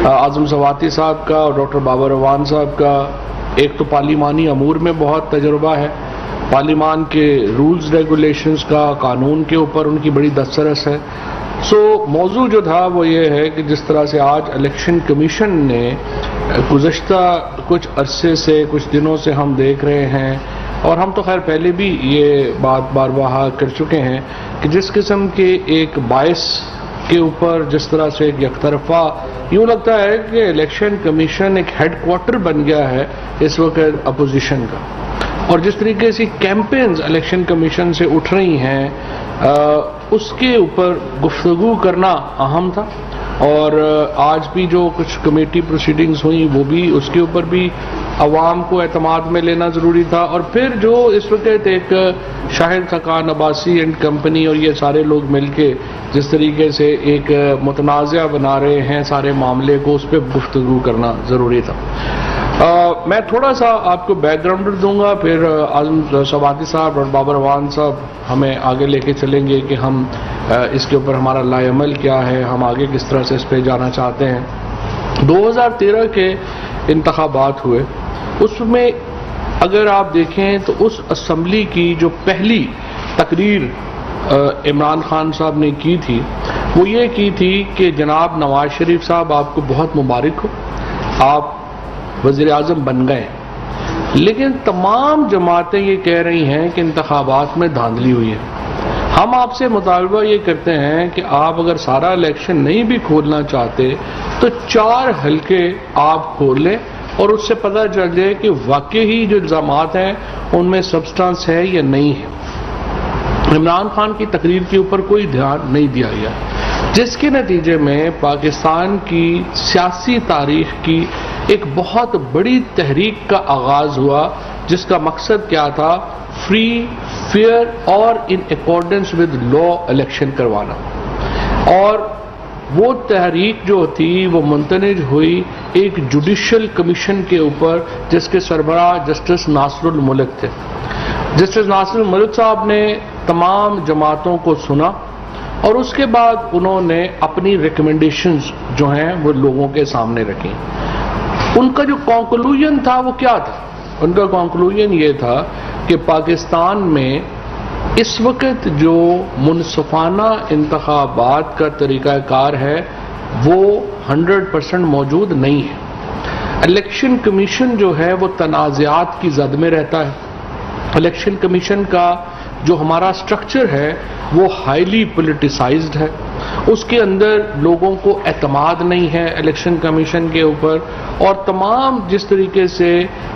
اعظم سواتی صاحب کا اور ڈاکٹر بابر اعوان صاحب کا ایک تو پارلیمانی امور میں بہت تجربہ ہے، پارلیمان کے رولز ریگولیشنز کا، قانون کے اوپر ان کی بڑی دسترس ہے۔ موضوع جو تھا وہ یہ ہے کہ جس طرح سے آج الیکشن کمیشن نے گزشتہ کچھ عرصے سے، کچھ دنوں سے ہم دیکھ رہے ہیں، اور ہم تو خیر پہلے بھی یہ بات بار بار کر چکے ہیں کہ جس قسم کے ایک باعث کے اوپر جس طرح سے ایک یک طرفہ یوں لگتا ہے کہ الیکشن کمیشن ایک ہیڈ کوارٹر بن گیا ہے اس وقت اپوزیشن کا، اور جس طریقے سے کیمپینز الیکشن کمیشن سے اٹھ رہی ہیں اس کے اوپر گفتگو کرنا اہم تھا۔ اور آج بھی جو کچھ کمیٹی پروسیڈنگز ہوئیں وہ بھی اس کے اوپر بھی عوام کو اعتماد میں لینا ضروری تھا، اور پھر جو اس وقت ایک شاہد خاقان عباسی اینڈ کمپنی اور یہ سارے لوگ مل کے جس طریقے سے ایک متنازع بنا رہے ہیں سارے معاملے کو، اس پہ گفتگو کرنا ضروری تھا۔ میں تھوڑا سا آپ کو بیک گراؤنڈ دوں گا، پھر اعظم سواتی صاحب اور بابر اعوان صاحب ہمیں آگے لے کے چلیں گے کہ ہم اس کے اوپر ہمارا لائے عمل کیا ہے، ہم آگے کس طرح سے اس پہ جانا چاہتے ہیں۔ 2013 کے انتخابات ہوئے، اس میں اگر آپ دیکھیں تو اس اسمبلی کی جو پہلی تقریر عمران خان صاحب نے کی تھی وہ یہ کی تھی کہ جناب نواز شریف صاحب آپ کو بہت مبارک ہو، آپ وزیر اعظم بن گئے، لیکن تمام جماعتیں یہ کہہ رہی ہیں کہ انتخابات میں دھاندلی ہوئی ہے۔ ہم آپ سے مطالبہ یہ کرتے ہیں کہ آپ اگر سارا الیکشن نہیں بھی کھولنا چاہتے تو 4 حلقے آپ کھول لیں اور اس سے پتہ چل جائے کہ واقعی جو الزامات ہیں ان میں سبسٹانس ہے یا نہیں ہے۔ عمران خان کی تقریر کے اوپر کوئی دھیان نہیں دیا گیا، جس کے نتیجے میں پاکستان کی سیاسی تاریخ کی ایک بہت بڑی تحریک کا آغاز ہوا، جس کا مقصد کیا تھا؟ فری، فیئر اور ان اکارڈنس ود لا الیکشن کروانا۔ اور وہ تحریک جو تھی وہ منتج ہوئی ایک جوڈیشل کمیشن کے اوپر جس کے سربراہ جسٹس ناصر الملک تھے۔ جسٹس ناصر الملک صاحب نے تمام جماعتوں کو سنا اور اس کے بعد انہوں نے اپنی ریکمنڈیشنز جو ہیں وہ لوگوں کے سامنے رکھی۔ ان کا جو کنکلوژن تھا وہ کیا تھا؟ ان کا کنکلوژن یہ تھا کہ پاکستان میں اس وقت جو منصفانہ انتخابات کا طریقہ کار ہے وہ 100% موجود نہیں ہے۔ الیکشن کمیشن جو ہے وہ تنازعات کی زد میں رہتا ہے۔ الیکشن کمیشن کا جو ہمارا سٹرکچر ہے وہ ہائیلی پولیٹیسائزڈ ہے، اس کے اندر لوگوں کو اعتماد نہیں ہے الیکشن کمیشن کے اوپر، اور تمام جس طریقے سے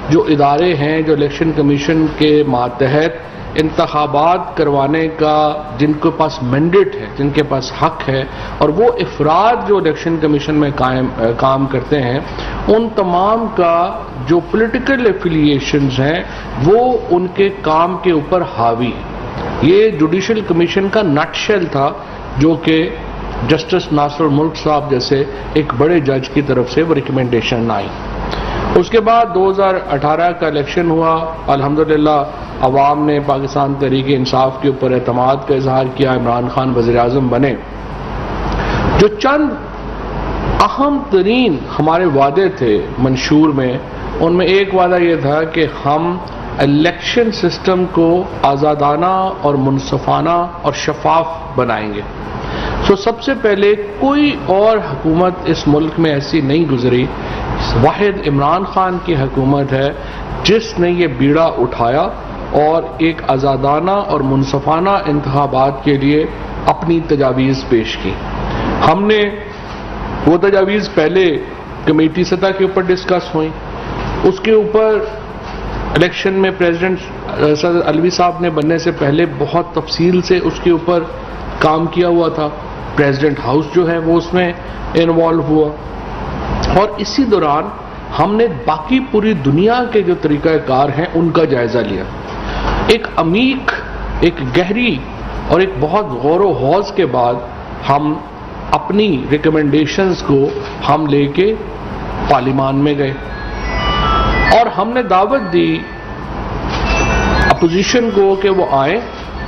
جو ادارے ہیں جو الیکشن کمیشن کے ماتحت انتخابات کروانے کا جن کے پاس مینڈیٹ ہے، جن کے پاس حق ہے، اور وہ افراد جو الیکشن کمیشن میں کام کرتے ہیں، ان تمام کا جو پولیٹیکل ایفیلیشنز ہیں وہ ان کے کام کے اوپر حاوی ہے۔ یہ جوڈیشل کمیشن کا نٹ شیل تھا جو کہ جسٹس ناصر الملک صاحب جیسے ایک بڑے جج کی طرف سے وہ ریکمنڈیشن آئی۔ اس کے بعد 2018 کا الیکشن ہوا، الحمدللہ عوام نے پاکستان تحریک انصاف کے اوپر اعتماد کا اظہار کیا، عمران خان وزیر اعظم بنے۔ جو چند اہم ترین ہمارے وعدے تھے منشور میں، ان میں ایک وعدہ یہ تھا کہ ہم الیکشن سسٹم کو آزادانہ اور منصفانہ اور شفاف بنائیں گے۔ سب سے پہلے کوئی اور حکومت اس ملک میں ایسی نہیں گزری، واحد عمران خان کی حکومت ہے جس نے یہ بیڑا اٹھایا اور ایک آزادانہ اور منصفانہ انتخابات کے لیے اپنی تجاویز پیش کی۔ ہم نے وہ تجاویز پہلے کمیٹی سطح کے اوپر ڈسکس ہوئیں، اس کے اوپر الیکشن میں پریزیڈنٹ صدر علوی صاحب نے بننے سے پہلے بہت تفصیل سے اس کے اوپر کام کیا ہوا تھا، پریزیڈنٹ ہاؤس جو ہے وہ اس میں انوالو ہوا، اور اسی دوران ہم نے باقی پوری دنیا کے جو طریقہ کار ہیں ان کا جائزہ لیا۔ ایک عمیق، ایک گہری اور ایک بہت غور و خوض کے بعد ہم اپنی ریکمنڈیشنز کو ہم لے کے پارلیمان میں گئے اور ہم نے دعوت دی اپوزیشن کو کہ وہ آئیں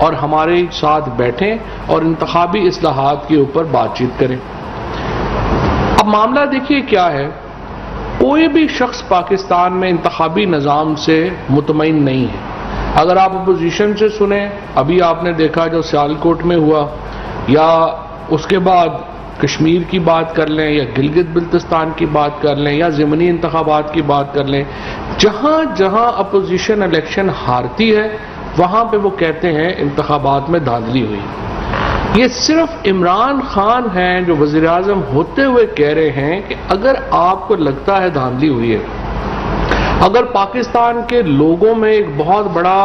اور ہمارے ساتھ بیٹھیں اور انتخابی اصلاحات کے اوپر بات چیت کریں۔ اب معاملہ دیکھیے کیا ہے، کوئی بھی شخص پاکستان میں انتخابی نظام سے مطمئن نہیں ہے۔ اگر آپ اپوزیشن سے سنیں، ابھی آپ نے دیکھا جو سیالکوٹ میں ہوا، یا اس کے بعد کشمیر کی بات کر لیں، یا گلگت بلتستان کی بات کر لیں، یا ضمنی انتخابات کی بات کر لیں، جہاں جہاں اپوزیشن الیکشن ہارتی ہے وہاں پہ وہ کہتے ہیں انتخابات میں دھاندلی ہوئی۔ یہ صرف عمران خان ہیں جو وزیر اعظم ہوتے ہوئے کہہ رہے ہیں کہ اگر آپ کو لگتا ہے دھاندلی ہوئی ہے، اگر پاکستان کے لوگوں میں ایک بہت بڑا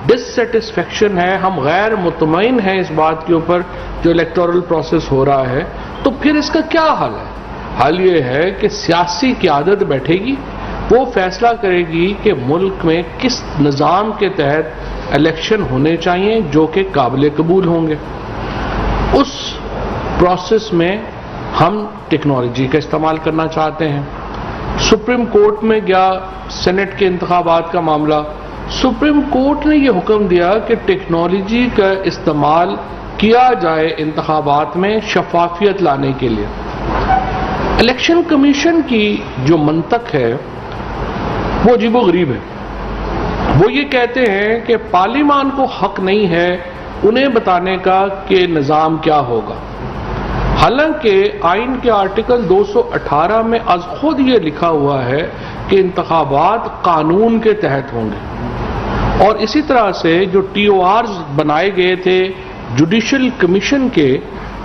ڈسسیٹسفیکشن ہے، ہم غیر مطمئن ہیں اس بات کے اوپر جو الیکٹورل پروسیس ہو رہا ہے، تو پھر اس کا کیا حل ہے؟ حل یہ ہے کہ سیاسی قیادت بیٹھے گی، وہ فیصلہ کرے گی کہ ملک میں کس نظام کے تحت الیکشن ہونے چاہیے جو کہ قابل قبول ہوں گے۔ اس پروسیس میں ہم ٹیکنالوجی کا استعمال کرنا چاہتے ہیں۔ سپریم کورٹ میں گیا سینٹ کے انتخابات کا معاملہ، سپریم کورٹ نے یہ حکم دیا کہ ٹیکنالوجی کا استعمال کیا جائے انتخابات میں شفافیت لانے کے لیے۔ الیکشن کمیشن کی جو منطق ہے وہ عجیب و غریب ہے۔ وہ یہ کہتے ہیں کہ پارلیمان کو حق نہیں ہے انہیں بتانے کا کہ نظام کیا ہوگا، حالانکہ آئین کے آرٹیکل 218 میں از خود یہ لکھا ہوا ہے کہ انتخابات قانون کے تحت ہوں گے۔ اور اسی طرح سے جو ٹی او آرز بنائے گئے تھے جوڈیشل کمیشن کے،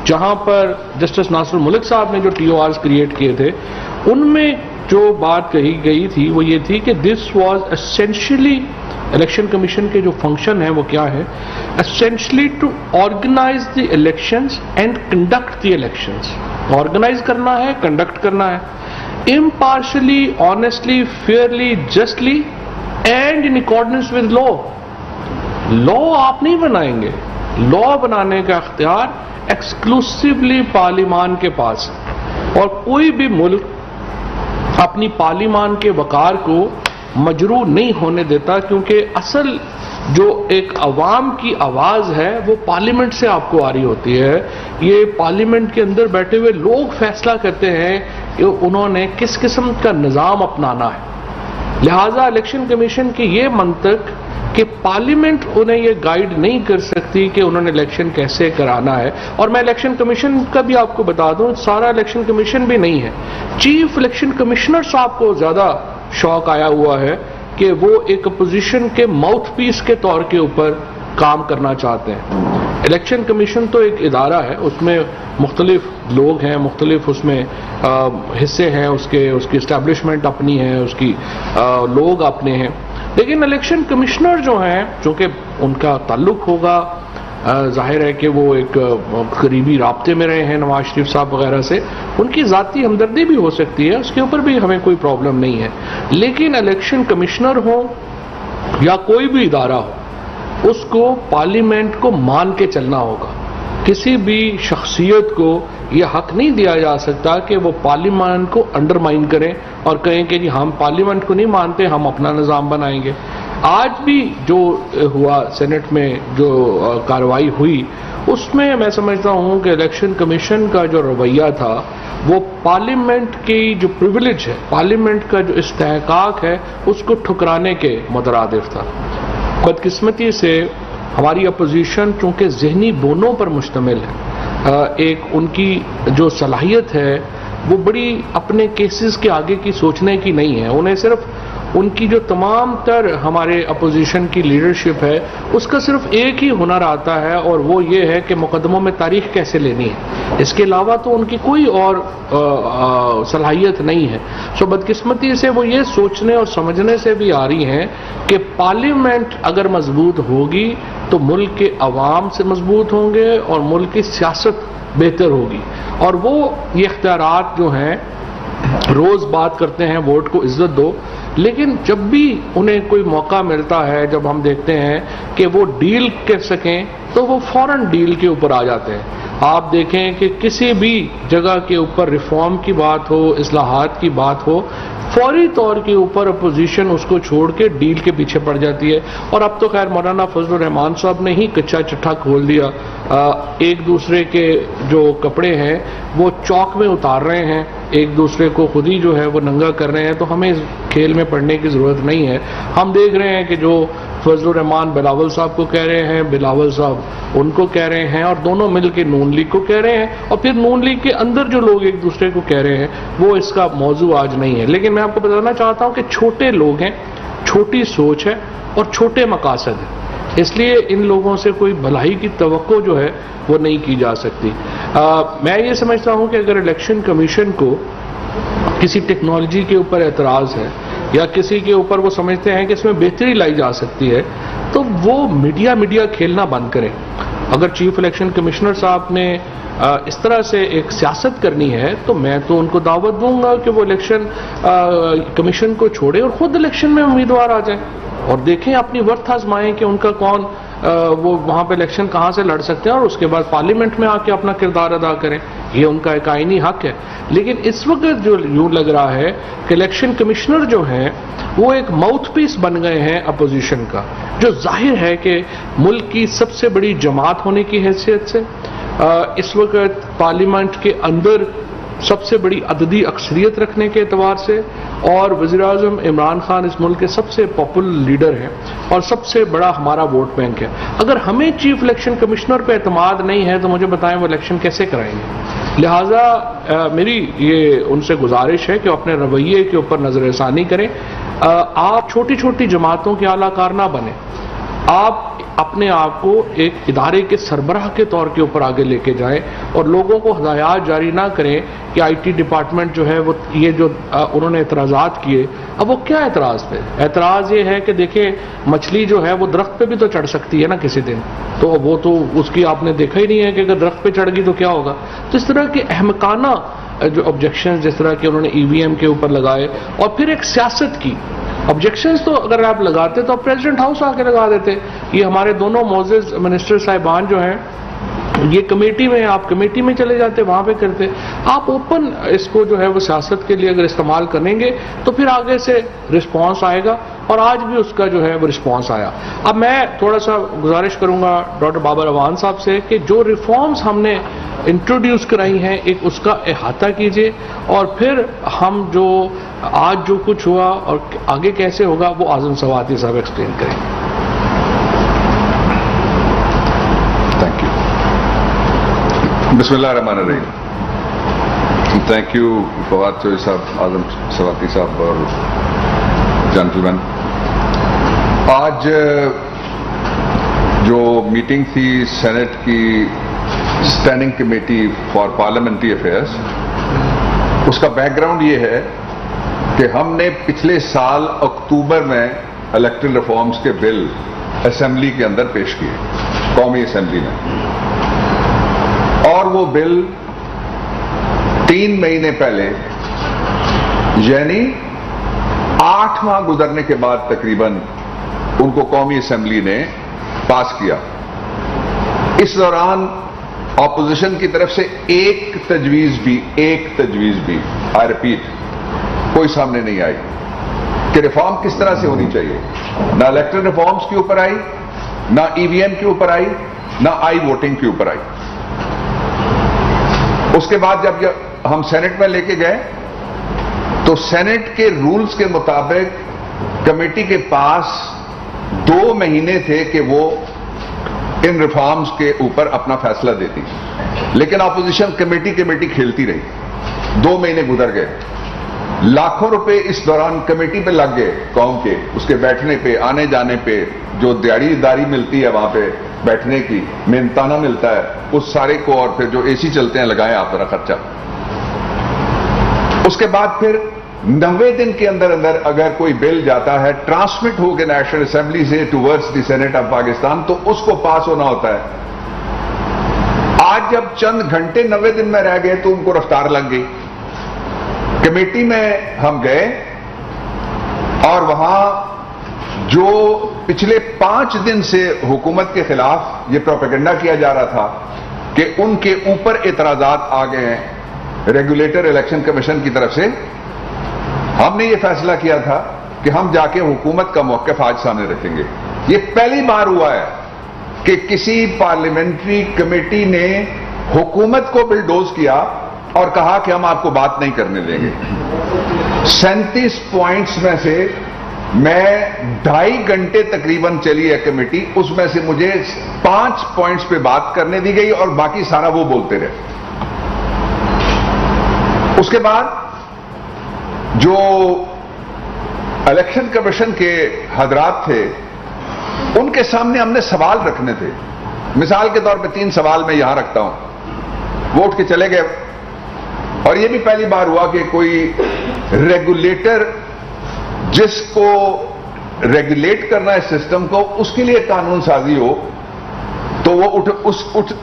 جہاں پر جسٹس ناصر الملک صاحب نے جو ٹی او آرز کریٹ کیے تھے، ان میں جو بات کہی گئی تھی وہ یہ تھی کہ this was essentially, election commission کے جو فنکشن ہیں وہ کیا ہے، essentially to organise the elections and conduct the elections, organise کرنا ہے، کنڈکٹ کرنا ہے، impartially, honestly, fairly, justly and in accordance with law. Law آپ نہیں بنائیں گے، لا بنانے کا اختیار ایکسکلوسیولی پارلیمان کے پاس ہے، اور کوئی بھی ملک اپنی پارلیمان کے وقار کو مجروح نہیں ہونے دیتا، کیونکہ اصل جو ایک عوام کی آواز ہے وہ پارلیمنٹ سے آپ کو آ رہی ہوتی ہے۔ یہ پارلیمنٹ کے اندر بیٹھے ہوئے لوگ فیصلہ کرتے ہیں کہ انہوں نے کس قسم کا نظام اپنانا ہے۔ لہٰذا الیکشن کمیشن کی یہ منطق کہ پارلیمنٹ انہیں یہ گائیڈ نہیں کر سکتی کہ انہوں نے الیکشن کیسے کرانا ہے۔ اور میں الیکشن کمیشن کا بھی آپ کو بتا دوں، سارا الیکشن کمیشن بھی نہیں ہے، چیف الیکشن کمشنر صاحب کو زیادہ شوق آیا ہوا ہے کہ وہ ایک اپوزیشن کے ماؤتھ پیس کے طور کے اوپر کام کرنا چاہتے ہیں۔ الیکشن کمیشن تو ایک ادارہ ہے، اس میں مختلف لوگ ہیں، مختلف اس میں حصے ہیں، اس کی اسٹیبلشمنٹ اپنی ہے، اس کی لوگ اپنے ہیں، لیکن الیکشن کمشنر جو ہیں چونکہ ان کا تعلق ہوگا، ظاہر ہے کہ وہ ایک قریبی رابطے میں رہے ہیں نواز شریف صاحب وغیرہ سے، ان کی ذاتی ہمدردی بھی ہو سکتی ہے، اس کے اوپر بھی ہمیں کوئی پرابلم نہیں ہے، لیکن الیکشن کمشنر ہو یا کوئی بھی ادارہ ہو، اس کو پارلیمنٹ کو مان کے چلنا ہوگا۔ کسی بھی شخصیت کو یہ حق نہیں دیا جا سکتا کہ وہ پارلیمنٹ کو انڈرمائن کریں اور کہیں کہ جی ہم پارلیمنٹ کو نہیں مانتے، ہم اپنا نظام بنائیں گے۔ آج بھی جو ہوا سینٹ میں جو کارروائی ہوئی، اس میں میں سمجھتا ہوں کہ الیکشن کمیشن کا جو رویہ تھا وہ پارلیمنٹ کی جو پریویلیج ہے، پارلیمنٹ کا جو استحقاق ہے، اس کو ٹھکرانے کے مترادف تھا۔ بدقسمتی سے ہماری اپوزیشن چونکہ ذہنی بونوں پر مشتمل ہے، ایک ان کی جو صلاحیت ہے وہ بڑی اپنے کیسز کے آگے کی سوچنے کی نہیں ہے، انہیں صرف ان کی جو تمام تر ہمارے اپوزیشن کی لیڈرشپ ہے اس کا صرف ایک ہی ہنر آتا ہے، اور وہ یہ ہے کہ مقدموں میں تاریخ کیسے لینی ہے، اس کے علاوہ تو ان کی کوئی اور صلاحیت نہیں ہے۔ سو بدقسمتی سے وہ یہ سوچنے اور سمجھنے سے بھی آ رہی ہیں کہ پارلیمنٹ اگر مضبوط ہوگی تو ملک کے عوام سے مضبوط ہوں گے اور ملک کی سیاست بہتر ہوگی، اور وہ یہ اختیارات جو ہیں روز بات کرتے ہیں ووٹ کو عزت دو، لیکن جب بھی انہیں کوئی موقع ملتا ہے، جب ہم دیکھتے ہیں کہ وہ ڈیل کر سکیں تو وہ فوراً ڈیل کے اوپر آ جاتے ہیں۔ آپ دیکھیں کہ کسی بھی جگہ کے اوپر ریفارم کی بات ہو، اصلاحات کی بات ہو، فوری طور کے اوپر اپوزیشن اس کو چھوڑ کے ڈیل کے پیچھے پڑ جاتی ہے. اور اب تو خیر مولانا فضل الرحمان صاحب نے ہی کچا چٹھا کھول دیا. ایک دوسرے کے جو کپڑے ہیں وہ چوک میں اتار رہے ہیں، ایک دوسرے کو خود ہی جو ہے وہ ننگا کر رہے ہیں. تو ہمیں اس کھیل میں پڑنے کی ضرورت نہیں ہے. ہم دیکھ رہے ہیں کہ جو فضل الرحمان بلاول صاحب کو کہہ رہے ہیں، بلاول صاحب ان کو کہہ رہے ہیں، اور دونوں مل کے نون لیگ کو کہہ رہے ہیں، اور پھر نون لیگ کے اندر جو لوگ ایک دوسرے کو کہہ رہے ہیں وہ اس کا موضوع آج نہیں ہے. لیکن میں آپ کو بتانا چاہتا ہوں کہ چھوٹے لوگ ہیں، چھوٹی سوچ ہے اور چھوٹے مقاصد ہیں، اس لیے ان لوگوں سے کوئی بھلائی کی توقع جو ہے وہ نہیں کی جا سکتی. میں یہ سمجھتا ہوں کہ اگر الیکشن کمیشن کو کسی ٹیکنالوجی کے اوپر اعتراض ہے یا کسی کے اوپر وہ سمجھتے ہیں کہ اس میں بہتری لائی جا سکتی ہے تو وہ میڈیا کھیلنا بند کریں. اگر چیف الیکشن کمشنر صاحب نے اس طرح سے ایک سیاست کرنی ہے تو میں تو ان کو دعوت دوں گا کہ وہ الیکشن کمیشن کو چھوڑے اور خود الیکشن میں امیدوار آ جائیں اور دیکھیں، اپنی ورتھ آزمائیں کہ ان کا کون وہ وہاں پہ الیکشن کہاں سے لڑ سکتے ہیں، اور اس کے بعد پارلیمنٹ میں آ کے اپنا کردار ادا کریں. یہ ان کا ایک آئینی حق ہے. لیکن اس وقت جو یوں لگ رہا ہے کہ الیکشن کمشنر جو ہیں وہ ایک ماؤتھ پیس بن گئے ہیں اپوزیشن کا، جو ظاہر ہے کہ ملک کی سب سے بڑی جماعت ہونے کی حیثیت سے اس وقت پارلیمنٹ کے اندر سب سے بڑی عددی اکثریت رکھنے کے اعتبار سے، اور وزیر اعظم عمران خان اس ملک کے سب سے پاپولر لیڈر ہیں اور سب سے بڑا ہمارا ووٹ بینک ہے. اگر ہمیں چیف الیکشن کمشنر پہ اعتماد نہیں ہے تو مجھے بتائیں وہ الیکشن کیسے کرائیں گے. لہٰذا میری یہ ان سے گزارش ہے کہ اپنے رویے کے اوپر نظر ثانی کریں. آپ چھوٹی چھوٹی جماعتوں کے اعلی کار نہ بنیں، آپ اپنے آپ کو ایک ادارے کے سربراہ کے طور کے اوپر آگے لے کے جائیں اور لوگوں کو ہدایات جاری نہ کریں کہ آئی ٹی ڈپارٹمنٹ جو ہے وہ یہ جو انہوں نے اعتراضات کیے، اب وہ کیا اعتراض تھے؟ اعتراض یہ ہے کہ دیکھیں مچھلی جو ہے وہ درخت پہ بھی تو چڑھ سکتی ہے نا کسی دن، تو وہ تو اس کی آپ نے دیکھا ہی نہیں ہے کہ اگر درخت پہ چڑھ گئی تو کیا ہوگا. تو اس طرح کے احمقانہ جو آبجیکشن جس طرح کے انہوں نے ای وی ایم کے اوپر لگائے، اور پھر ایک سیاست کی آبجیکشنز تو اگر آپ لگاتے تو آپ پریزیڈنٹ ہاؤس آ کے لگا دیتے. یہ ہمارے دونوں معزز منسٹر صاحبان جو ہیں یہ کمیٹی میں، آپ کمیٹی میں چلے جاتے، وہاں پہ کرتے. آپ اوپن اس کو جو ہے وہ سیاست کے لیے اگر استعمال کریں گے تو پھر آگے سے رسپانس آئے گا، اور آج بھی اس کا جو ہے وہ رسپانس آیا. اب میں تھوڑا سا گزارش کروں گا ڈاکٹر بابر اعوان صاحب سے کہ جو ریفارمز ہم نے انٹروڈیوس کرائی ہیں ایک اس کا احاطہ کیجئے، اور پھر ہم جو آج جو کچھ ہوا اور آگے کیسے ہوگا وہ اعظم سواتی صاحب ایکسپلین کریں. Thank you. بسم اللہ الرحمن الرحیم. تھینک یو فواد چوہدری صاحب، اعظم سواتی صاحب اور جینٹلمین. آج جو میٹنگ تھی سینٹ کی standing committee for parliamentary affairs, اس کا بیک گراؤنڈ یہ ہے کہ ہم نے پچھلے سال اکتوبر میں الیکٹرل ریفارمز کے بل اسمبلی کے اندر پیش کیے، قومی اسمبلی میں، اور وہ بل 3 مہینے پہلے یعنی 8 ماہ گزرنے کے بعد تقریباً ان کو قومی اسمبلی نے پاس کیا. اس دوران اپوزیشن کی طرف سے ایک تجویز بھی آئی ریپیٹ کوئی سامنے نہیں آئی کہ ریفارم کس طرح سے ہونی چاہیے. نہ الیکٹرل ریفارمز کے اوپر آئی، نہ ای وی ایم کے اوپر آئی، نہ آئی ووٹنگ کے اوپر آئی. اس کے بعد جب ہم سینٹ میں لے کے گئے تو سینٹ کے رولز کے مطابق کمیٹی کے پاس 2 مہینے تھے کہ وہ ان ریفارمز کے اوپر اپنا فیصلہ دیتی، لیکن اپوزیشن کمیٹی کھیلتی رہی. 2 مہینے گزر گئے، لاکھوں روپے اس دوران کمیٹی پہ لگ گئے قوم کے، اس کے بیٹھنے پہ، آنے جانے پہ، جو دیہڑی داری ملتی ہے وہاں پہ بیٹھنے کی، محنتانہ ملتا ہے اس سارے کو، اور پھر جو اے سی چلتے ہیں لگائیں آپ ذرا خرچہ. اس کے بعد پھر 90 دن کے اندر اگر کوئی بل جاتا ہے ٹرانسمٹ ہو کے نیشنل اسمبلی سے towards the senate of Pakistan تو اس کو پاس ہونا ہوتا ہے. آج جب چند گھنٹے 90 دن میں رہ گئے تو ان کو رفتار لگ گئی. کمیٹی میں ہم گئے اور وہاں جو پچھلے 5 دن سے حکومت کے خلاف یہ پروپیگنڈا کیا جا رہا تھا کہ ان کے اوپر اعتراضات آ گئے ہیں ریگولیٹر الیکشن کمیشن کی طرف سے، ہم نے یہ فیصلہ کیا تھا کہ ہم جا کے حکومت کا موقف آج سامنے رکھیں گے۔ یہ پہلی بار ہوا ہے کہ کسی پارلیمنٹری کمیٹی نے حکومت کو بلڈوز کیا اور کہا کہ ہم آپ کو بات نہیں کرنے دیں گے۔ 37 پوائنٹس میں سے میں 2.5 گھنٹے تقریباً چلی ہے کمیٹی، اس میں سے مجھے 5 پوائنٹس پہ بات کرنے دی گئی اور باقی سارا وہ بولتے رہے۔ اس کے بعد جو الیکشن کمیشن کے حضرات تھے ان کے سامنے ہم نے سوال رکھنے تھے۔ مثال کے طور پہ 3 سوال میں یہاں رکھتا ہوں۔ وہ اٹھ کے چلے گئے، اور یہ بھی پہلی بار ہوا کہ کوئی ریگولیٹر جس کو ریگولیٹ کرنا ہے سسٹم کو، اس کے لیے قانون سازی ہو تو وہ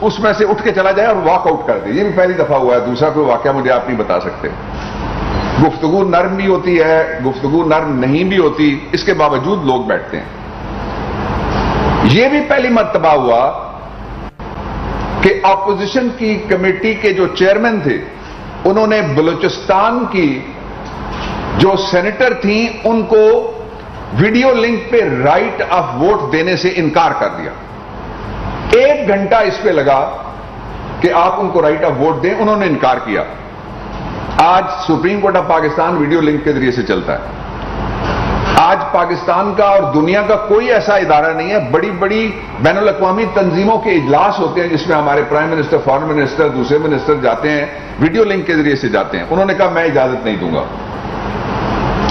اس میں سے اٹھ کے چلا جائے اور واک آؤٹ کر دے۔ یہ بھی پہلی دفعہ ہوا ہے۔ دوسرا کوئی واقعہ مجھے آپ نہیں بتا سکتے۔ گفتگو نرم بھی ہوتی ہے، گفتگو نرم نہیں بھی ہوتی، اس کے باوجود لوگ بیٹھتے ہیں۔ یہ بھی پہلی مرتبہ ہوا کہ اپوزیشن کی کمیٹی کے جو چیئرمین تھے انہوں نے بلوچستان کی جو سینیٹر تھیں ان کو ویڈیو لنک پہ رائٹ آف ووٹ دینے سے انکار کر دیا۔ 1 گھنٹہ اس پہ لگا کہ آپ ان کو رائٹ آف ووٹ دیں، انہوں نے انکار کیا۔ آج supreme court of Pakistan video link کے ذریعے سے چلتا ہے۔ آج پاکستان کا اور دنیا کا کوئی ایسا ادارہ نہیں ہے، بڑی بڑی بین الاقوامی تنظیموں کے اجلاس ہوتے ہیں جس میں ہمارے پرائم منسٹر، فارن منسٹر، دوسرے منسٹر جاتے ہیں، ویڈیو لنک کے ذریعے سے جاتے ہیں۔ انہوں نے کہا میں اجازت نہیں دوں گا۔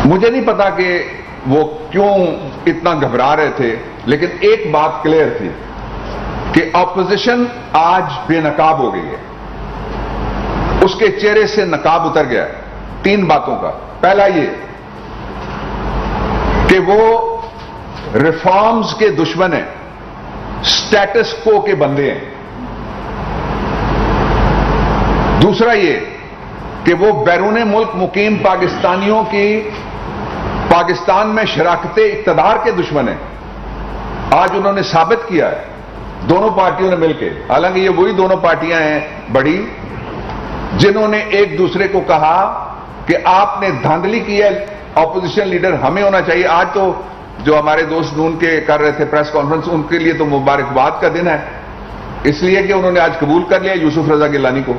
مجھے نہیں پتا کہ وہ کیوں اتنا گھبرا رہے تھے، لیکن ایک بات کلیئر تھی کہ اپوزیشن آج بے نقاب ہو گئی ہے، اس کے چہرے سے نقاب اتر گیا ہے 3 باتوں کا۔ پہلا یہ کہ وہ ریفارمز کے دشمن ہیں، سٹیٹس کو کے بندے ہیں۔ دوسرا یہ کہ وہ بیرون ملک مقیم پاکستانیوں کی پاکستان میں شراکت اقتدار کے دشمن ہیں۔ آج انہوں نے ثابت کیا ہے دونوں پارٹیوں نے مل کے، حالانکہ یہ وہی دونوں پارٹیاں ہیں بڑی جنہوں نے ایک دوسرے کو کہا کہ آپ نے دھاندلی کی ہے، اپوزیشن لیڈر ہمیں ہونا چاہیے۔ آج تو جو ہمارے دوست نون کے کر رہے تھے پریس کانفرنس، ان کے لیے تو مبارکباد کا دن ہے، اس لیے کہ انہوں نے آج قبول کر لیا یوسف رضا گیلانی کو،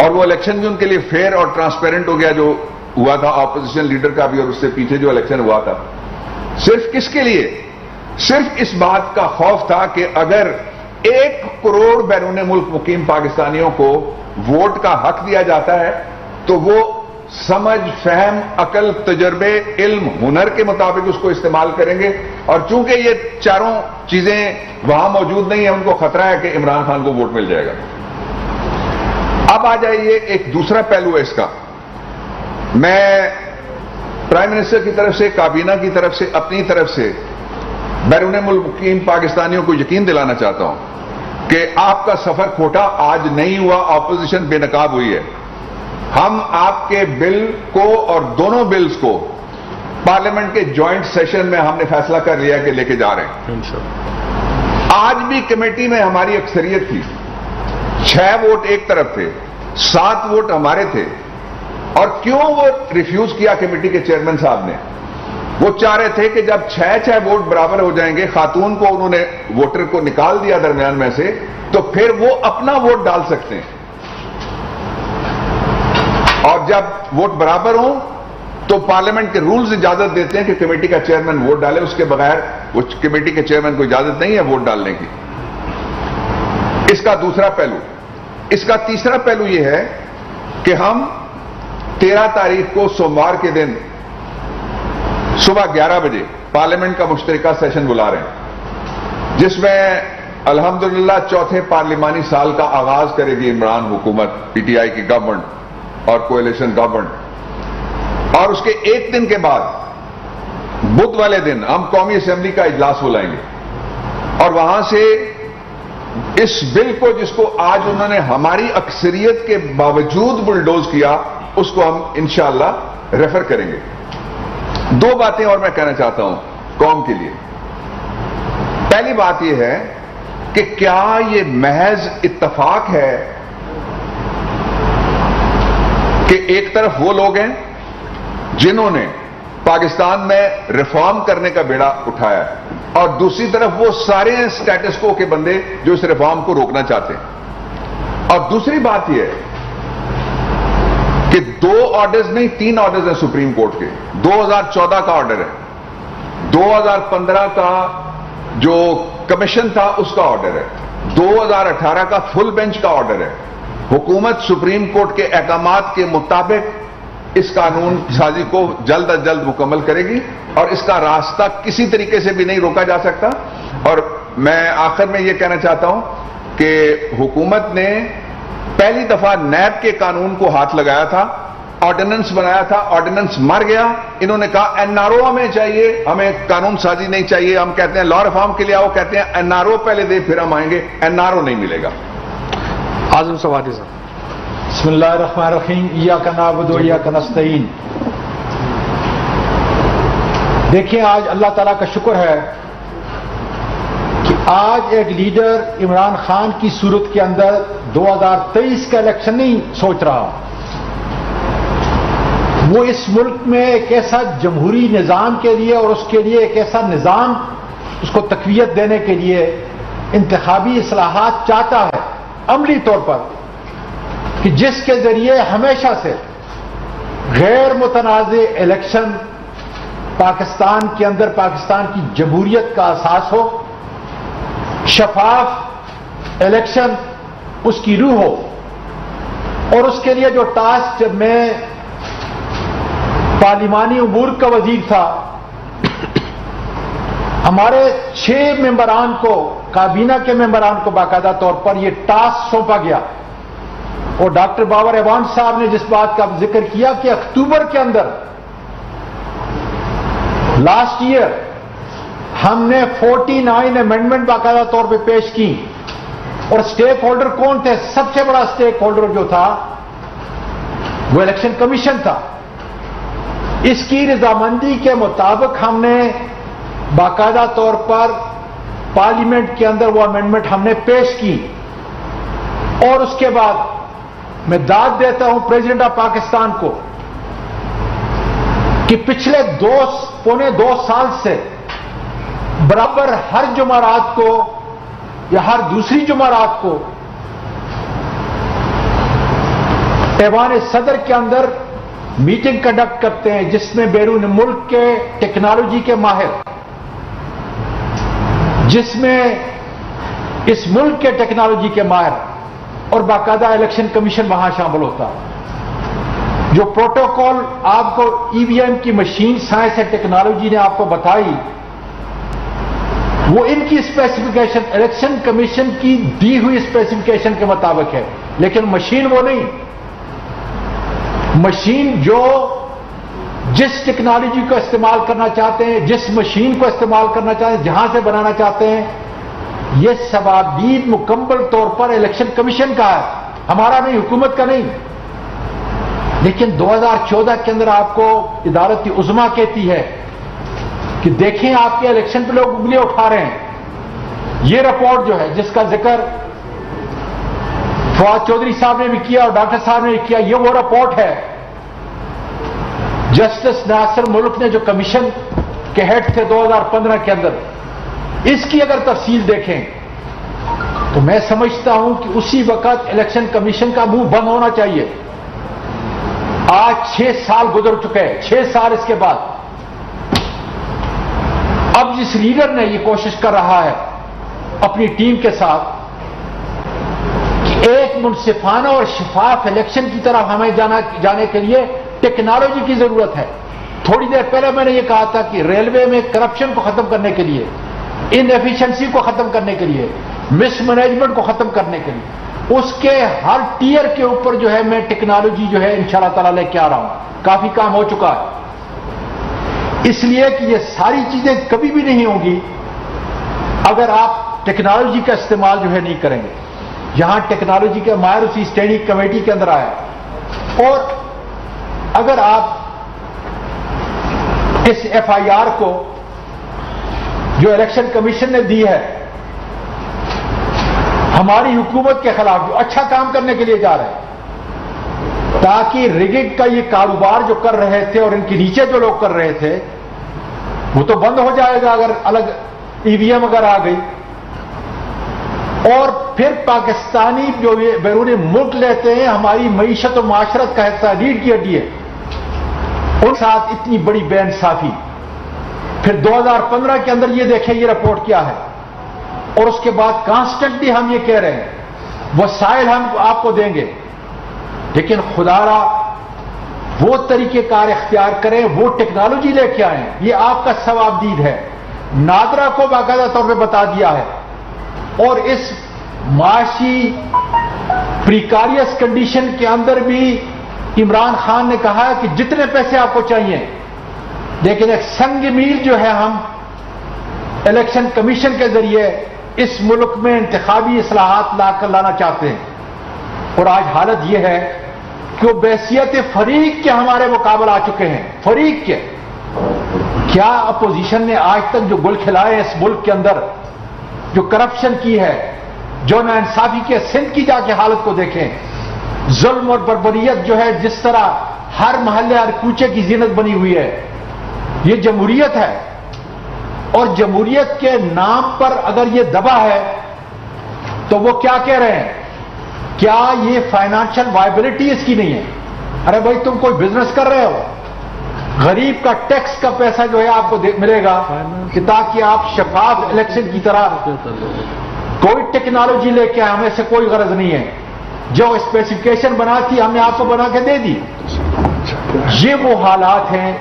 اور وہ الیکشن بھی ان کے لیے فیئر اور ٹرانسپیرنٹ ہو گیا جو ہوا تھا اپوزیشن لیڈر کا بھی، اور اس سے پیچھے جو الیکشن ہوا تھا۔ صرف کس کے لیے؟ صرف اس بات کا خوف تھا کہ اگر 1 کروڑ بیرون ملک مقیم پاکستانیوں کو ووٹ کا حق دیا جاتا ہے تو وہ سمجھ، فہم، عقل، تجربے، علم، ہنر کے مطابق اس کو استعمال کریں گے، اور چونکہ یہ چاروں چیزیں وہاں موجود نہیں ہیں ان کو خطرہ ہے کہ عمران خان کو ووٹ مل جائے گا۔ اب آ جائیے ایک دوسرا پہلو ہے اس کا۔ میں پرائم منسٹر کی طرف سے، کابینہ کی طرف سے، اپنی طرف سے بیرون ملک مقیم پاکستانیوں کو یقین دلانا چاہتا ہوں کہ آپ کا سفر کھوٹا آج نہیں ہوا، اپوزیشن بے نقاب ہوئی ہے۔ ہم آپ کے بل کو اور دونوں بلز کو پارلیمنٹ کے جوائنٹ سیشن میں ہم نے فیصلہ کر لیا کہ لے کے جا رہے ہیں۔ آج بھی کمیٹی میں ہماری اکثریت تھی، 6 ووٹ ایک طرف تھے، 7 ووٹ ہمارے تھے۔ اور کیوں وہ ریفیوز کیا کمیٹی کے چیئرمین صاحب نے؟ وہ چاہ رہے تھے کہ جب 6 ووٹ برابر ہو جائیں گے، خاتون کو انہوں نے ووٹر کو نکال دیا درمیان میں سے، تو پھر وہ اپنا ووٹ ڈال سکتے ہیں، اور جب ووٹ برابر ہوں تو پارلیمنٹ کے رولز اجازت دیتے ہیں کہ کمیٹی کا چیئرمین ووٹ ڈالے، اس کے بغیر وہ کمیٹی کے چیئرمین کو اجازت نہیں ہے ووٹ ڈالنے کی۔ اس کا دوسرا پہلو۔ اس کا تیسرا پہلو یہ ہے کہ ہم 13 تاریخ کو سوموار کے دن صبح 11 بجے پارلیمنٹ کا مشترکہ سیشن بلا رہے ہیں، جس میں الحمدللہ 4تھے پارلیمانی سال کا آغاز کرے گی عمران حکومت، پی ٹی آئی کی گورنمنٹ اور کولیشن گورنمنٹ، اور اس کے 1 دن کے بعد بدھ والے دن ہم قومی اسمبلی کا اجلاس بلائیں گے، اور وہاں سے اس بل کو جس کو آج انہوں نے ہماری اکثریت کے باوجود بلڈوز کیا، اس کو ہم انشاءاللہ ریفر کریں گے۔ 2 باتیں اور میں کہنا چاہتا ہوں قوم کے لیے۔ پہلی بات یہ ہے کہ کیا یہ محض اتفاق ہے کہ ایک طرف وہ لوگ ہیں جنہوں نے پاکستان میں ریفارم کرنے کا بیڑا اٹھایا ہے اور دوسری طرف وہ سارے ہیں سٹیٹس کو کے بندے جو اس ریفارم کو روکنا چاہتے ہیں. اور دوسری بات یہ ہے کہ 2 آرڈرز نہیں 3 آرڈرز ہیں سپریم کورٹ کے. 2014 کا آرڈر ہے, 2015 کا جو کمیشن تھا اس کا آرڈر ہے, 2018 کا فل بینچ کا آرڈر ہے. حکومت سپریم کورٹ کے احکامات کے مطابق اس قانون سازی کو جلد از جلد مکمل کرے گی اور اس کا راستہ کسی طریقے سے بھی نہیں روکا جا سکتا. اور میں آخر میں یہ کہنا چاہتا ہوں کہ حکومت نے پہلی دفعہ نیب کے قانون کو ہاتھ لگایا تھا, آرڈیننس بنایا تھا, آرڈیننس مر گیا. انہوں نے کہا این آر او ہمیں چاہیے, ہمیں قانون سازی نہیں چاہیے. ہم کہتے ہیں لا ریفارم کے لیے آؤ, کہتے ہیں این آر او پہلے دے پھر ہم آئیں گے. این آر او نہیں ملے گا. اعظم سوادی صاحب. بسم اللہ الرحمن الرحیم. ایاک نعبد و ایاک نستعین. دیکھیں آج اللہ تعالیٰ کا شکر ہے کہ آج ایک لیڈر عمران خان کی صورت کے اندر 2023 کا الیکشن نہیں سوچ رہا. وہ اس ملک میں ایک ایسا جمہوری نظام کے لیے اور اس کے لیے ایک ایسا نظام اس کو تقویت دینے کے لیے انتخابی اصلاحات چاہتا ہے عملی طور پر, کہ جس کے ذریعے ہمیشہ سے غیر متنازع الیکشن پاکستان کے اندر پاکستان کی جمہوریت کا اساس ہو, شفاف الیکشن اس کی روح ہو. اور اس کے لیے جو ٹاسک جب میں پارلیمانی امور کا وزیر تھا, ہمارے 6 ممبران کو, کابینہ کے ممبران کو باقاعدہ طور پر یہ ٹاسک سونپا گیا. اور ڈاکٹر بابر ایوان صاحب نے جس بات کا ذکر کیا کہ اکتوبر کے اندر لاسٹ ایئر ہم نے 49 امینڈمنٹ باقاعدہ طور پہ پیش کی. اور سٹیک ہولڈر کون تھے؟ سب سے بڑا سٹیک ہولڈر جو تھا وہ الیکشن کمیشن تھا. اس کی رضامندی کے مطابق ہم نے باقاعدہ طور پر پارلیمنٹ کے اندر وہ امینڈمنٹ ہم نے پیش کی. اور اس کے بعد میں داد دیتا ہوں پریزیڈنٹ آف پاکستان کو کہ پچھلے 2.25 سال سے برابر ہر جمعرات کو یا ہر دوسری جمعرات کو ایوان صدر کے اندر میٹنگ کنڈکٹ کرتے ہیں جس میں بیرون ملک کے ٹیکنالوجی کے ماہر, جس میں اس ملک کے ٹیکنالوجی کے ماہر اور باقاعدہ الیکشن کمیشن وہاں شامل ہوتا. جو پروٹوکول آپ کو ای وی ایم کی مشین سائنس اینڈ ٹیکنالوجی نے آپ کو بتائی وہ ان کی اسپیسیفکیشن الیکشن کمیشن کی دی ہوئی اسپیسیفکیشن کے مطابق ہے, لیکن مشین وہ نہیں. مشین جو جس ٹیکنالوجی کو استعمال کرنا چاہتے ہیں, جس مشین کو استعمال کرنا چاہتے ہیں, جہاں سے بنانا چاہتے ہیں, یہ ثوابدید مکمل طور پر الیکشن کمیشن کا ہے, ہمارا نہیں, حکومت کا نہیں. لیکن 2014 کے اندر آپ کو ادارت عظمیٰ کہتی ہے کہ دیکھیں آپ کے الیکشن پہ لوگ انگلیاں اٹھا رہے ہیں. یہ رپورٹ جو ہے جس کا ذکر فواد چودھری صاحب نے بھی کیا اور ڈاکٹر صاحب نے بھی کیا, یہ وہ رپورٹ ہے جسٹس ناصر ملک نے جو کمیشن کے ہیڈ تھے 2015 کے اندر. اس کی اگر تفصیل دیکھیں تو میں سمجھتا ہوں کہ اسی وقت الیکشن کمیشن کا منہ بند ہونا چاہیے. آج 6 سال گزر چکے ہیں, 6 سال اس کے بعد اب جس لیڈر نے یہ کوشش کر رہا ہے اپنی ٹیم کے ساتھ کہ ایک منصفانہ اور شفاف الیکشن کی طرف ہمیں جانے کے لیے ٹیکنالوجی کی ضرورت ہے. تھوڑی دیر پہلے میں نے یہ کہا تھا کہ ریلوے میں کرپشن کو ختم کرنے کے لیے, ان ایفیشنسی کو ختم کرنے کے لیے, مس مینجمنٹ کو ختم کرنے کے لیے, اس کے ہر ٹیئر کے اوپر جو ہے میں ٹیکنالوجی جو ہے انشاءاللہ تعالی لے کے آ رہا ہوں. کافی کام ہو چکا ہے. اس لیے کہ یہ ساری چیزیں کبھی بھی نہیں ہوں گی اگر آپ ٹیکنالوجی کا استعمال جو ہے نہیں کریں گے. یہاں ٹیکنالوجی کے ماہر اسی اسٹینڈنگ کمیٹی کے اندر آیا, اور اگر آپ اس ایف آئی آر کو جو الیکشن کمیشن نے دی ہے ہماری حکومت کے خلاف جو اچھا کام کرنے کے لیے جا رہے ہیں، تاکہ ریگنگ کا یہ کاروبار جو کر رہے تھے اور ان کے نیچے جو لوگ کر رہے تھے وہ تو بند ہو جائے گا اگر الگ ای وی ایم اگر آ گئی. اور پھر پاکستانی جو یہ بیرونی ملک لیتے ہیں ہماری معیشت و معاشرت کا حصہ، ریڑھ کی ہڈی ہے، ان ساتھ اتنی بڑی بے انصافی. پھر 2015 کے اندر یہ دیکھیں یہ رپورٹ کیا ہے، اور اس کے بعد کانسٹنٹلی ہم یہ کہہ رہے ہیں وسائل ہم آپ کو دیں گے، لیکن خدا را وہ طریقہ کار اختیار کریں، وہ ٹیکنالوجی لے کے آئیں. یہ آپ کا ثواب دید ہے. نادرا کو باقاعدہ طور پہ بتا دیا ہے، اور اس معاشی پریکاریس کنڈیشن کے اندر بھی عمران خان نے کہا ہے کہ جتنے پیسے آپ کو چاہیے، لیکن ایک سنگ میل جو ہے ہم الیکشن کمیشن کے ذریعے اس ملک میں انتخابی اصلاحات لانا چاہتے ہیں. اور آج حالت یہ ہے کہ وہ بحیثیت فریق کے ہمارے مقابل آ چکے ہیں. فریق کے کیا اپوزیشن نے آج تک جو گل کھلائے اس ملک کے اندر، جو کرپشن کی ہے، جو ناانصافی کے سندھ کی جا کے حالت کو دیکھیں، ظلم اور بربریت جو ہے جس طرح ہر محلے ہر کوچے کی زینت بنی ہوئی ہے. یہ جمہوریت ہے، اور جمہوریت کے نام پر اگر یہ دبا ہے تو وہ کیا کہہ رہے ہیں؟ کیا یہ فائنانشل وائبلٹی اس کی نہیں ہے؟ ارے بھائی تم کوئی بزنس کر رہے ہو، غریب کا ٹیکس کا پیسہ جو ہے آپ کو ملے گا کہ تاکہ آپ شفاف الیکشن کی طرح کوئی ٹیکنالوجی لے کے ہمیں سے کوئی غرض نہیں ہے. جو اسپیسیفکیشن بنا تھی ہم نے آپ کو بنا کے دے دی. یہ وہ حالات ہیں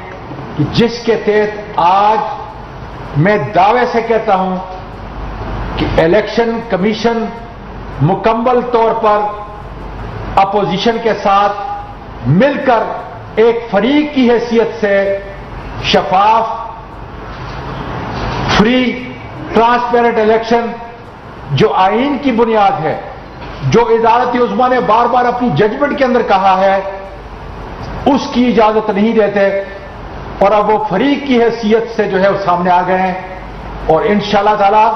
کہ جس کے تحت آج میں دعوے سے کہتا ہوں کہ الیکشن کمیشن مکمل طور پر اپوزیشن کے ساتھ مل کر ایک فریق کی حیثیت سے شفاف، فری، ٹرانسپیرنٹ الیکشن جو آئین کی بنیاد ہے، جو عدالت عظمیٰ نے بار بار اپنی ججمنٹ کے اندر کہا ہے، اس کی اجازت نہیں دیتے. اور اب وہ فریق کی حیثیت سے جو ہے وہ سامنے آ گئے ہیں. اور انشاءاللہ تعالی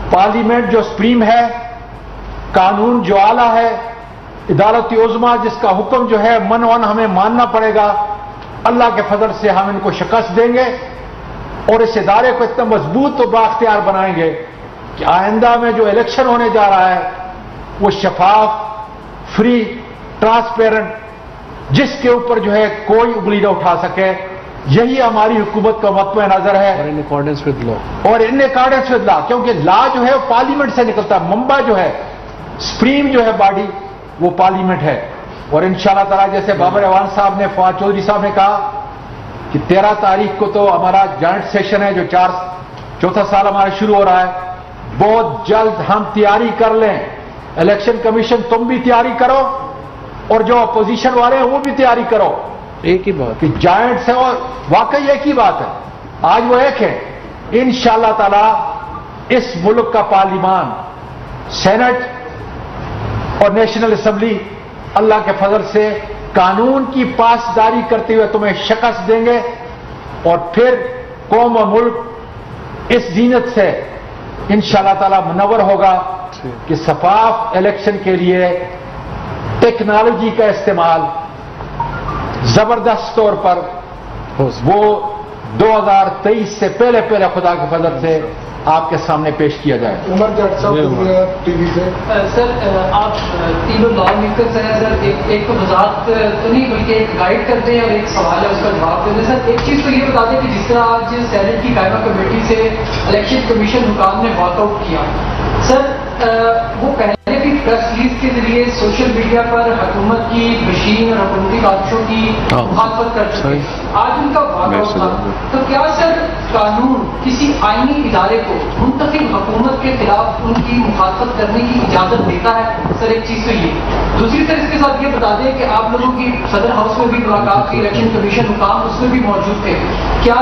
پارلیمنٹ جو سپریم ہے، قانون جو اعلیٰ ہے، عدالت عظمیٰ جس کا حکم جو ہے منوان ہمیں ماننا پڑے گا، اللہ کے فضل سے ہم ان کو شکست دیں گے اور اس ادارے کو اتنا مضبوط و بااختیار بنائیں گے کہ آئندہ میں جو الیکشن ہونے جا رہا ہے وہ شفاف، فری، ٹرانسپیرنٹ، جس کے اوپر جو ہے کوئی انگلی نہ اٹھا سکے. یہی ہماری حکومت کا مطمع نظر ہے. ان اکارڈنس ود لا، اور ان اکارڈنس ود لا، کیونکہ لا جو ہے وہ پارلیمنٹ سے نکلتا ہے. منبع جو ہے، سپریم جو ہے باڈی، وہ پارلیمنٹ ہے. اور انشاءاللہ تعالی جیسے بابر اعوان صاحب نے، فواد چودھری صاحب نے کہا کہ 13 تاریخ کو تو ہمارا جوائنٹ سیشن ہے جو چوتھا سال ہمارا شروع ہو رہا ہے. بہت جلد ہم تیاری کر لیں. الیکشن کمیشن تم بھی تیاری کرو اور جو اپوزیشن والے ہیں وہ بھی تیاری کرو. ایک ہی بات کہ جوائنٹ سے، اور واقعی ایک ہی بات ہے، آج وہ ایک ہے. انشاءاللہ تعالی اس ملک کا پارلیمان، سینٹ اور نیشنل اسمبلی اللہ کے فضل سے قانون کی پاسداری کرتے ہوئے تمہیں شکست دیں گے. اور پھر قوم و ملک اس زینت سے انشاءاللہ تعالی منور ہوگا کہ شفاف الیکشن کے لیے ٹیکنالوجی کا استعمال زبردست طور پر وہ 2023 سے پہلے خدا کے فضل سے آپ کے سامنے پیش کیا جائے. عمر جٹ صاحب ٹی وی سے. سر آپ تینوں لا میکرز ہیں سر، ایک تو وضاحت تو نہیں بلکہ ایک گائیڈ کرتے ہیں اور ایک سوال ہے اس کا جواب دیتے ہیں. سر ایک چیز تو یہ بتا دیں کہ جس طرح آج سینٹ کی قائمہ کمیٹی سے الیکشن کمیشن حکام نے واک آؤٹ کیا، سر وہ پہلے بھی پریس ریلیز کے ذریعے سوشل میڈیا پر حکومت کی بشین اور حکومتی کاوشوں کی مخالفت کر چکے. آج ان کا واک آؤٹ تھا، تو کیا سر قانون کسی آئینی ادارے کو منتخب حکومت کے خلاف ان کی مخالفت کرنے کی اجازت دیتا ہے؟ سر ایک چیز تو یہ. دوسری سر اس کے ساتھ یہ بتا دیں کہ آپ لوگوں کی صدر ہاؤس میں بھی ملاقات کی، الیکشن کمیشن حکام اس میں بھی موجود تھے. کیا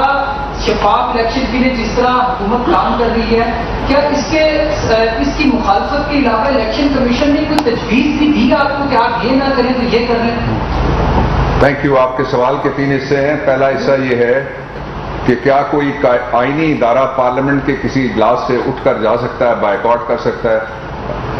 شفاف الیکشن کے لیے جس طرح حکومت کام کر رہی ہے، کیا اس کی مخالفت کے علاوہ الیکشن کمیشن نے کوئی تجویز بھی دی آپ کو کہ آپ یہ نہ کریں تو یہ کر لیں؟ Thank you. آپ کے سوال کے 3 حصے ہیں. پہلا حصہ یہ ہے کہ کیا کوئی آئینی ادارہ پارلیمنٹ کے کسی اجلاس سے اٹھ کر جا سکتا ہے، بائیکاٹ کر سکتا ہے؟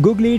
Googly